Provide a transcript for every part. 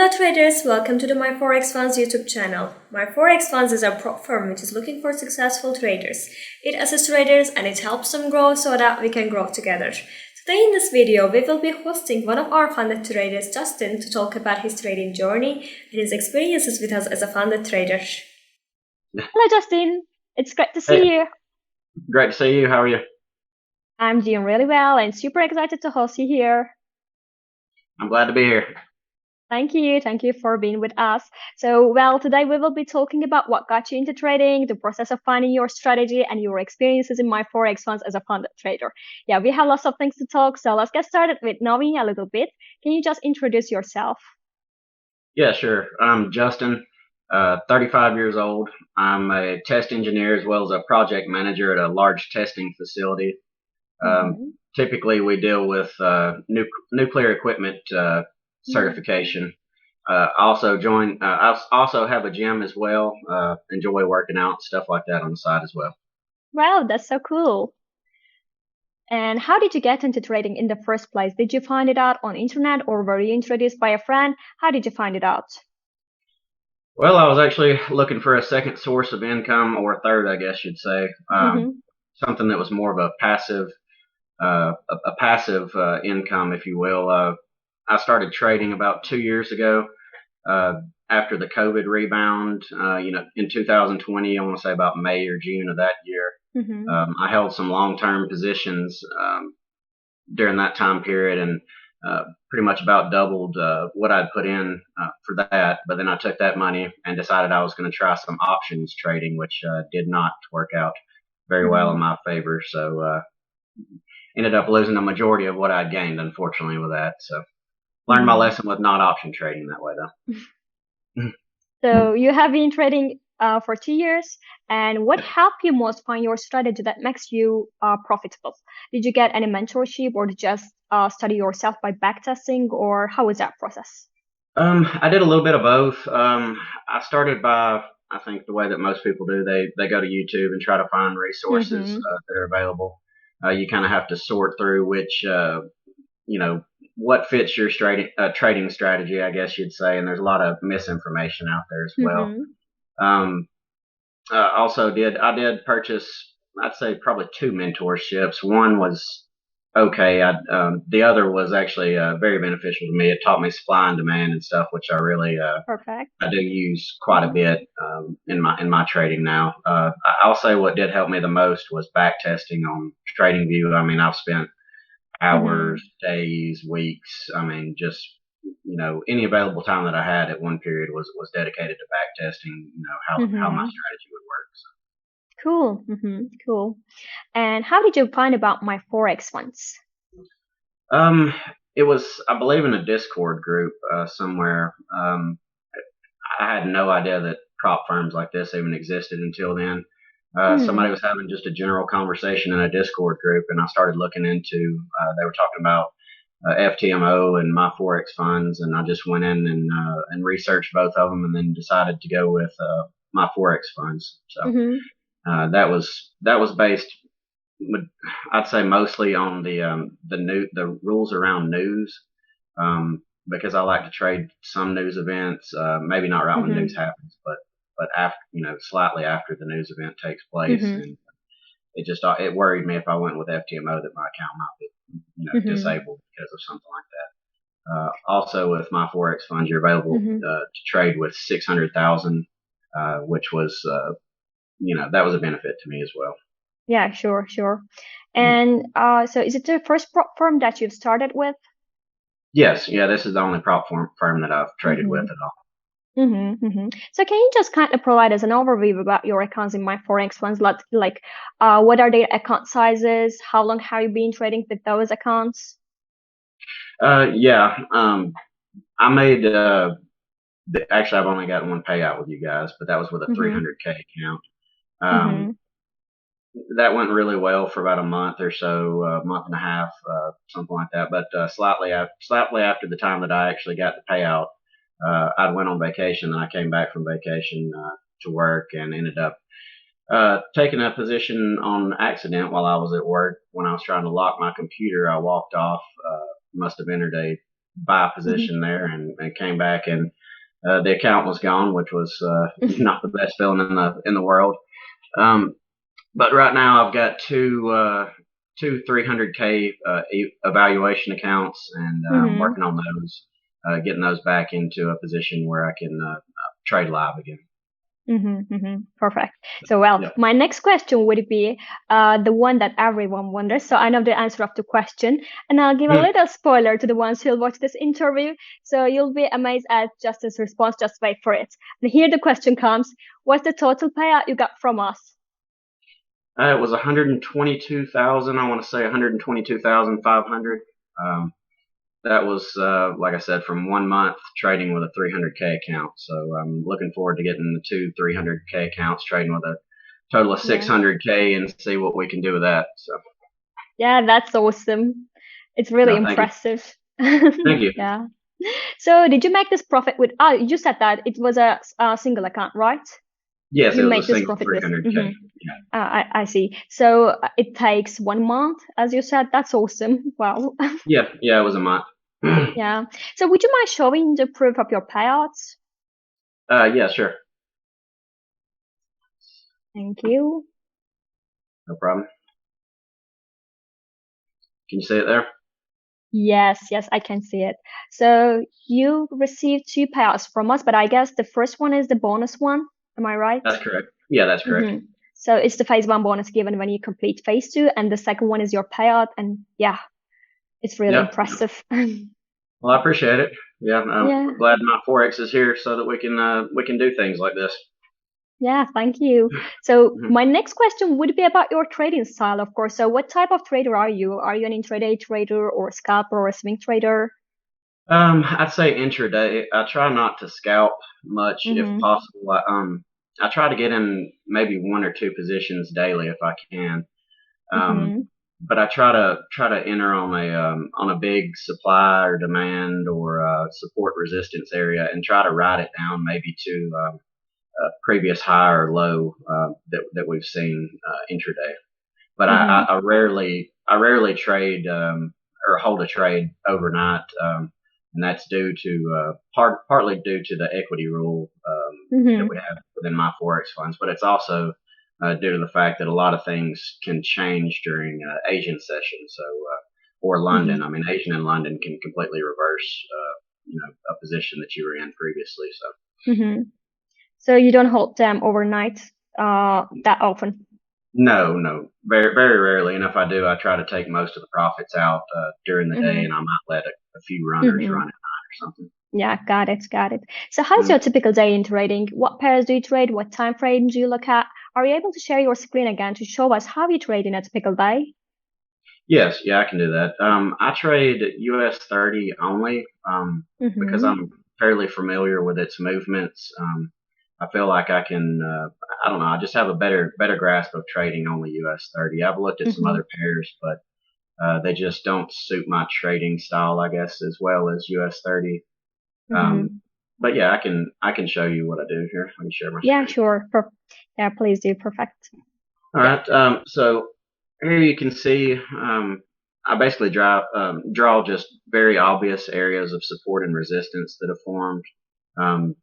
Hello traders, welcome to the MyForexFunds YouTube channel. MyForexFunds is a prop firm which is looking for successful traders. It assists traders and it helps them grow so that we can grow together. Today in this video, we will be hosting one of our funded traders, Justin, to talk about his trading journey and his experiences with us as a funded trader. Hello, Justin. It's great to see you. Great to see you. How are you? I'm doing really well and super excited to host you here. I'm glad to be here. Thank you. Thank you for being with us. So, today we will be talking about what got you into trading, the process of finding your strategy, and your experiences in MyForexFunds as a funded trader. Yeah, we have lots of things to talk, so let's get started with knowing a little bit. Can you just introduce yourself? Yeah, sure. I'm Justin, 35 years old. I'm a test engineer as well as a project manager at a large testing facility. Typically, we deal with nuclear equipment certification. I also have a gym as well. Enjoy working out, stuff like that on the side as well. Wow, that's so cool. And how did you get into trading in the first place? Did you find it out on internet or were you introduced by a friend? How did you find it out? Well, I was actually looking for a second source of income, or a third, I guess you'd say. Something that was more of a passive income, if you will. I started trading about 2 years ago, after the COVID rebound, in 2020, I want to say about May or June of that year. I held some long-term positions during that time period and pretty much about doubled what I'd put in for that. But then I took that money and decided I was going to try some options trading, which did not work out very well in my favor. So ended up losing the majority of what I'd gained, unfortunately, with that. So learned my lesson with not option trading that way, though. So you have been trading for 2 years, and what helped you most find your strategy that makes you profitable? Did you get any mentorship, or did you just study yourself by backtesting, or how was that process? I did a little bit of both. I started by, I think the way that most people do, they go to YouTube and try to find resources that are available. You kind of have to sort through which, what fits your trading strategy, I guess you'd say. And there's a lot of misinformation out there as well. I did purchase, I'd say probably 2 mentorships. One was okay. The other was actually very beneficial to me. It taught me supply and demand and stuff, which I really Perfect. I do use quite a bit in my trading now. I'll say what did help me the most was back testing on TradingView. I mean, I've spent hours, days, weeks. I mean, just any available time that I had at one period was dedicated to back testing. How my strategy would work. So. Cool. Cool. And how did you find about MyForexFunds? It was, I believe, in a Discord group somewhere. I had no idea that prop firms like this even existed until then. Somebody was having just a general conversation in a Discord group, and I started looking into. They were talking about FTMO and MyForexFunds, and I just went in and researched both of them, and then decided to go with MyForexFunds. So that was based, I'd say, mostly on the rules around news, because I like to trade some news events, maybe not right when news happens, but after, slightly after the news event takes place. And it worried me if I went with FTMO that my account might be disabled because of something like that. Also with MyForexFunds, you're available to trade with 600,000, which was that was a benefit to me as well. Yeah, sure. And so is it the first prop firm that you've started with? Yes, yeah, this is the only prop firm that I've traded with at all. So can you just kind of provide us an overview about your accounts in MyForexFunds? Like, what are their account sizes? How long have you been trading with those accounts? Yeah, I made actually I've only got one payout with you guys, but that was with a 300K account. That went really well for about a month or so, a month and a half, something like that. But slightly after the time that I actually got the payout, I went on vacation, and I came back from vacation to work, and ended up taking a position on accident while I was at work. When I was trying to lock my computer, I walked off, must have entered a buy position there, and came back and the account was gone, which was not the best feeling in the world. But right now I've got two 300K evaluation accounts, and I'm working on those, getting those back into a position where I can trade live again. Perfect. So, well, my next question would be the one that everyone wonders. So I know the answer of the question, and I'll give a little spoiler to the ones who'll watch this interview. So you'll be amazed at Justin's response. Just wait for it. And here the question comes: what's the total payout you got from us? It was 122,000. I want to say 122,500. That was, like I said, from 1 month trading with a 300K account. So I'm looking forward to getting the two 300K accounts, trading with a total of 600K, and see what we can do with that. So yeah, that's awesome. It's really impressive. Thank you. Yeah. So did you make this profit with? Oh, you said that it was a single account, right? Yes, you it made was a this single profit 300K. Yeah. I see. So it takes 1 month, as you said. That's awesome. Wow. Yeah, it was a month. Yeah. So would you mind showing the proof of your payouts? Yeah, sure. Thank you. No problem. Can you see it there? Yes, I can see it. So you received 2 payouts from us, but I guess the first one is the bonus one. Am I right? That's correct. Yeah, that's correct. So it's the phase 1 bonus given when you complete phase 2, and the second one is your payout. And yeah, it's really impressive. Well, I appreciate it. Yeah, I'm glad my Forex is here so that we can do things like this. Yeah, thank you. So my next question would be about your trading style, of course. So what type of trader are you? Are you an intraday trader or a scalper or a swing trader? I'd say intraday. I try not to scalp much if possible. I try to get in maybe 1 or 2 positions daily if I can. But I try to enter on a big supply or demand or support resistance area and try to ride it down maybe to a previous high or low that we've seen intraday. But I rarely trade or hold a trade overnight, and that's due to partly due to the equity rule that we have within MyForexFunds, but it's also due to the fact that a lot of things can change during Asian sessions, or London. I mean, Asian and London can completely reverse, a position that you were in previously. So. So you don't hold them overnight that often? No, very very rarely. And if I do, I try to take most of the profits out during the day, and I might let a few runners run at night or something. Yeah, got it. So how's your typical day in trading? What pairs do you trade? What time frame do you look at? Are you able to share your screen again to show us how you trade in a typical day? Yes, I can do that. I trade US 30 only because I'm fairly familiar with its movements. I feel like I can, I don't know, I just have a better grasp of trading only US 30. I've looked at some other pairs, but they just don't suit my trading style, I guess, as well as US 30. But yeah, I can show you what I do here. Let me share my screen. Yeah, sure. Yeah, please do. Perfect. All right. So here you can see I basically draw just very obvious areas of support and resistance that have formed.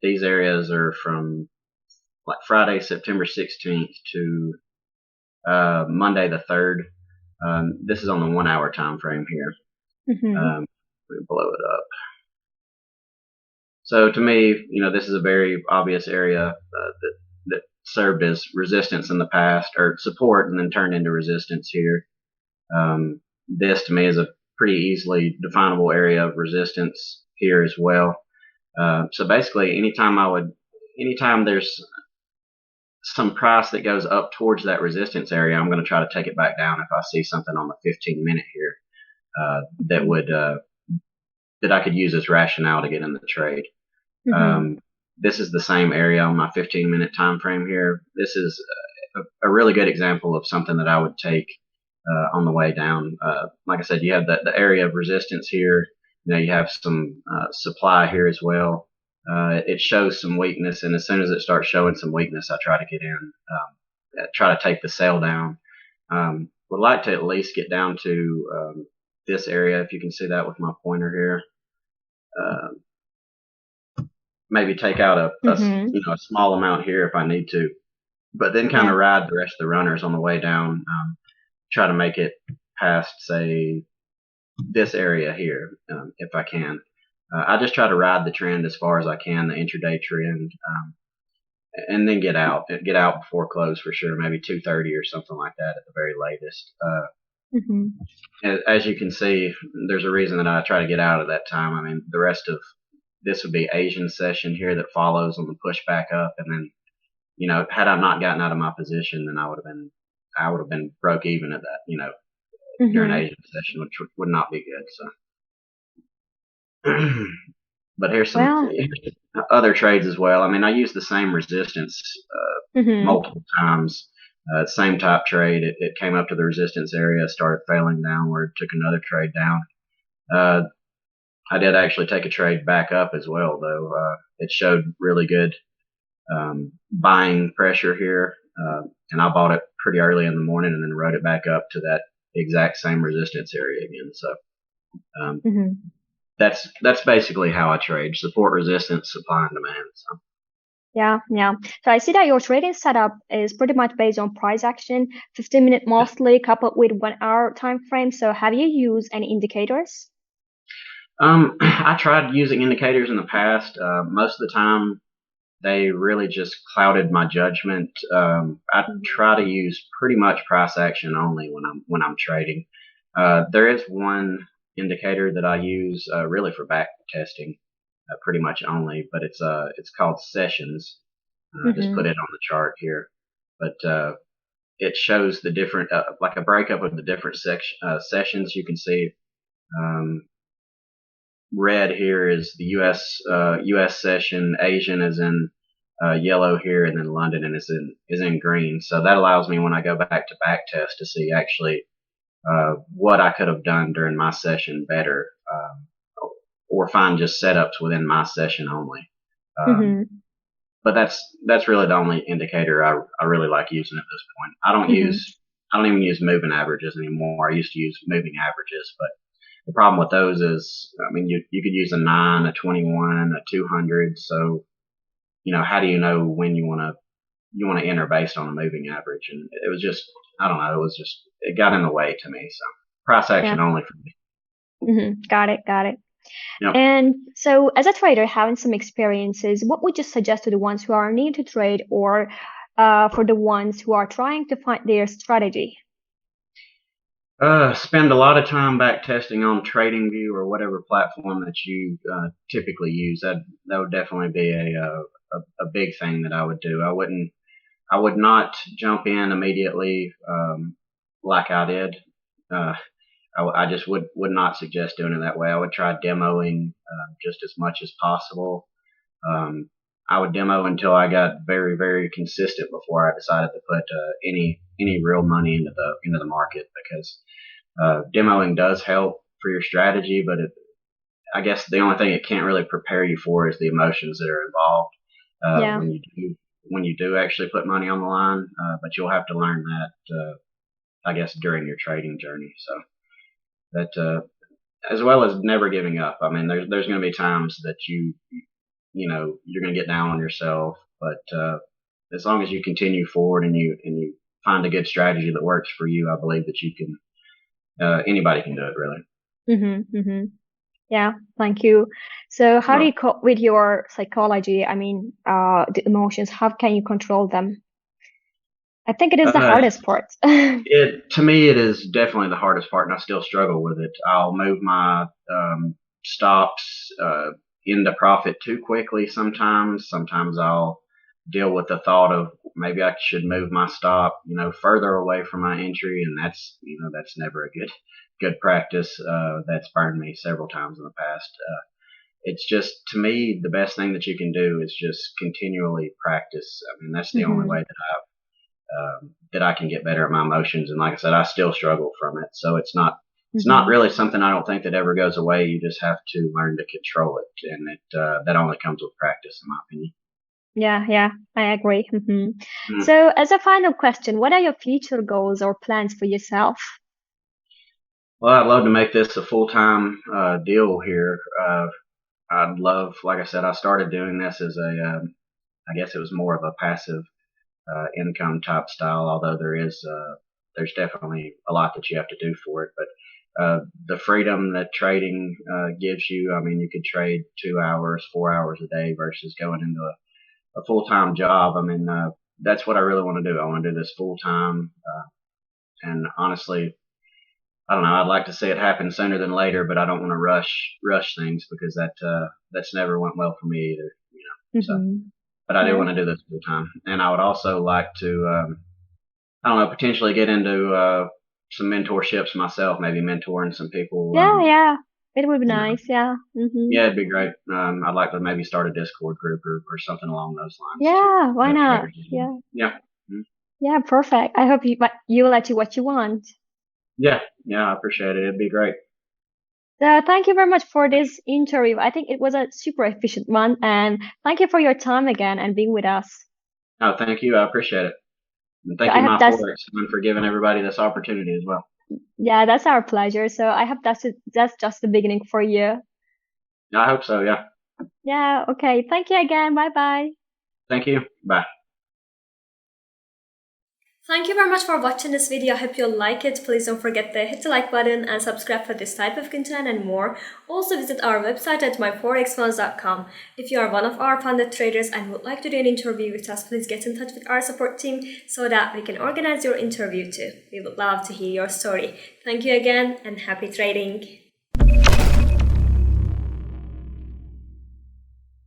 These areas are from like Friday, September 16th to Monday the 3rd. This is on the 1 hour time frame here. We blow it up. So to me, this is a very obvious area that served as resistance in the past, or support, and then turned into resistance here. This to me is a pretty easily definable area of resistance here as well. So basically, anytime there's some price that goes up towards that resistance area, I'm going to try to take it back down if I see something on the 15-minute here that I could use as rationale to get in the trade. This is the same area on my 15-minute time frame here. This is a really good example of something that I would take on the way down. Like I said, you have the area of resistance here. You have some supply here as well. It shows some weakness, and as soon as it starts showing some weakness, I try to get in, try to take the sell down. Would like to at least get down to this area, if you can see that with my pointer here. maybe take out Mm-hmm. a small amount here if I need to, but then kind Yeah. of ride the rest of the runners on the way down. Try to make it past, say, this area here, if I can. I just try to ride the trend as far as I can, the intraday trend, and then get out. Get out before close for sure, maybe 2:30 or something like that at the very latest. Mm-hmm. As you can see, there's a reason that I try to get out at that time. I mean, the rest of this would be Asian session here that follows on the push back up, and then had I not gotten out of my position, then I would have been broke even at that, during Mm-hmm. Asian session, which would not be good. So, but here's some Well, other trades as well. I mean, I use the same resistance mm-hmm. multiple times. Same type trade. It came up to the resistance area, started failing downward, took another trade down. Uh, I did actually take a trade back up as well, though. It showed really good buying pressure here, and I bought it pretty early in the morning and then rode it back up to that exact same resistance area again. So um, Mm-hmm. that's basically how I trade: support, resistance, supply, and demand. So. Yeah, yeah. So I see that your trading setup is pretty much based on price action, 15-minute mostly, coupled with 1 hour time frame. So have you used any indicators? I tried using indicators in the past. Most of the time, they really just clouded my judgment. I Mm-hmm. try to use pretty much price action only when I'm trading. There is one indicator that I use really for back testing, pretty much only, but it's called sessions. I just Mm-hmm. put it on the chart here, but it shows the different like a breakup of the different sessions. You can see um, red here is the U.S. session. Asian is in yellow here, and then London and is in green. So that allows me when I go back to back test to see actually what I could have done during my session better, or find just setups within my session only. Um, Mm-hmm. but that's really the only indicator I really like using at this point. Mm-hmm. I don't even use moving averages anymore. I used to use moving averages, but the problem with those is, I mean, you could use a 9, a 21, a 200. So, how do you know when you want to enter based on a moving average? And it was just, I don't know, it got in the way to me. So price Yeah. action only for me. Mm-hmm. Got it. Got it. Yep. And so, as a trader having some experiences, what would you suggest to the ones who are new to trade or for the ones who are trying to find their strategy? Spend a lot of time back testing on TradingView or whatever platform that you typically use. That would definitely be a big thing that I would do. I would not jump in immediately like I did. Uh, I just would not suggest doing it that way. I would try demoing just as much as possible. Um, I would demo until I got very very consistent before I decided to put any real money into the market, because demoing does help for your strategy, but I guess the only thing it can't really prepare you for is the emotions that are involved Yeah. when you do actually put money on the line. But you'll have to learn that, I guess, during your trading journey. So that as well as never giving up. I mean, there's going to be times that you're going to get down on yourself, but as long as you continue forward and you find a good strategy that works for you, I believe that you can. Anybody can do it, really. Mm-hmm. Mm-hmm. Yeah. Thank you. So, how do Well, you cope with your psychology? I mean, the emotions. How can you control them? I think it is the uh, hardest part. it to me it is definitely the hardest part, and I still struggle with it. I'll move my stops into profit too quickly sometimes. Sometimes I'll deal with the thought of maybe I should move my stop, further away from my entry, and that's never a good practice. That's burned me several times in the past. It's just, to me, the best thing that you can do is just continually practice. I mean, that's the only Mm-hmm. way that I can get better at my emotions. And like I said, I still struggle from it. So it's not Mm-hmm. really something I don't think that ever goes away. You just have to learn to control it, and that only comes with practice, in my opinion. Yeah, yeah, I agree. Mm-hmm. Mm. So, as a final question, what are your future goals or plans for yourself? Well, I'd love to make this a full time deal here. I'd love, like I said, I started doing this as I guess it was more of a passive income type style, although there's definitely a lot that you have to do for it. But the freedom that trading gives you, I mean, you could trade 2 hours, 4 hours a day versus going into a full time job. I mean, that's what I really want to do. I want to do this full time, and honestly, I don't know. I'd like to see it happen sooner than later, but I don't want to rush things because that's never went well for me either. So, Mm-hmm. but I do Yeah. want to do this full time, and I would also like to, I don't know, potentially get into some mentorships myself, maybe mentoring some people. Yeah, yeah. It would be You know, nice. Yeah. Mm-hmm. yeah, it'd be great. I'd like to maybe start a Discord group or something along those lines to Yeah, why help not? traders as well. Yeah. Yeah. Mhm. Yeah, perfect. I hope you will achieve what you want. Yeah, yeah, I appreciate it. It'd be great. So thank you very much for this interview. I think it was a super efficient one, and thank you for your time again and being with us. Oh, thank you. I appreciate it. And So thank I you, hope that's MyForex, for giving everybody this opportunity as well. yeah, that's our pleasure. So I hope that's just the beginning for you. I hope so. Yeah. Yeah, okay. Thank you again. Bye bye. Thank you. Bye. Thank you very much for watching this video. I hope you'll like it. Please don't forget to hit the like button and subscribe for this type of content and more. Also visit our website at myforexfunds.com. If you are one of our funded traders and would like to do an interview with us, please get in touch with our support team so that we can organize your interview too. We would love to hear your story. Thank you again and happy trading.